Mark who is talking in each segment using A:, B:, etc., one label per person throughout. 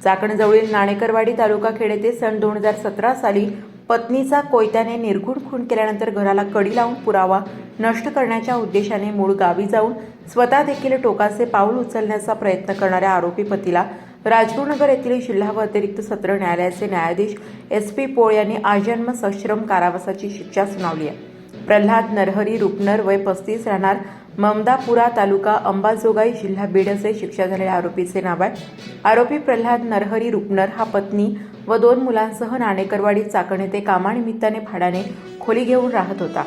A: चाकणजवळील नाणेकरवाडी तालुका खेड येथे सन 2017 साली पत्नीचा कोयत्याने निर्घृण खून केल्यानंतर घराला कडी लावून पुरावा नष्ट करण्याच्या उद्देशाने मूळ गावी जाऊन स्वतः देखील टोकाचे पाऊल उचलण्याचा प्रयत्न करणाऱ्या आरोपी पतीला राजगुरुनगर येथील जिल्हा व अतिरिक्त सत्र न्यायालयाचे न्यायाधीश SP पोळ यांनी आजन्म सश्रम कारावासाची शिक्षा सुनावली आहे। प्रल्हाद नरहरी रुपनर वय 35 राहणार ममदापुरा तालुका अंबाजोगाई जिल्हा बीड असे शिक्षा झालेल्या आरोपीचे नाव आहे। आरोपी प्रल्हाद नरहरी रुपनर हा पत्नी व 2 मुलांसह नाणेकरवाडी चाकण येथे कामानिमित्ताने भाड्याने खोली घेऊन राहत होता।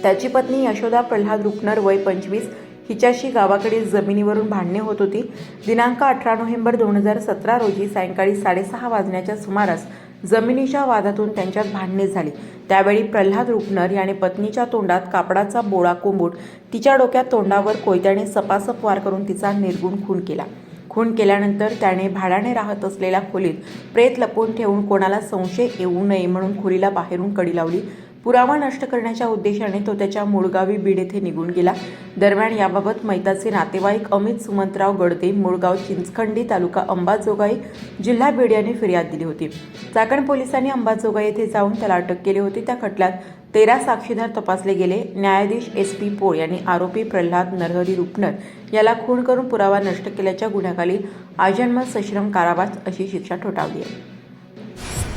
A: त्याची पत्नी यशोदा प्रल्हाद रुपनर वय 25 हिच्याशी गावाकडील जमिनीवरून भांडणे होत होती। दिनांक 18 नोव्हेंबर 2017 रोजी सायंकाळी 6:30 वाजण्याच्या सुमारास जमिनीच्या वादातून त्यांच्यात भांडणे झाली। त्यावेळी प्रल्हाद रुपनर याने पत्नीच्या तोंडात कापडाचा बोळा कोंबून तिच्या डोक्यात तोंडावर कोयत्याने सपासप वार करून तिचा निर्घृण खून केला। खून केल्यानंतर त्याने भाड्याने राहत असलेल्या खोलीत प्रेत लपवून ठेवून कोणाला संशय येऊ नये म्हणून खोलीला बाहेरून कडी लावली। पुरावा नष्ट करण्याच्या उद्देशाने तो त्याच्या मूळगावी बीड येथे निघून गेला। दरम्यान याबाबत मैताचे नातेवाईक अमित सुमंतराव गडदे मूळगाव चिंचखंडी तालुका अंबाजोगाई जिल्हा बीड यांनी फिर्याद दिली होती। चाकण पोलिसांनी अंबाजोगाई येथे जाऊन त्याला अटक केली होती। त्या खटल्यात 13 साक्षीदार तपासले गेले। न्यायाधीश SP पोळ यांनी आरोपी प्रल्हाद नरहरी रुपनर याला खून करून पुरावा नष्ट केल्याच्या गुन्ह्याखाली आजन्म सश्रम कारावास अशी शिक्षा ठोठावली आहे।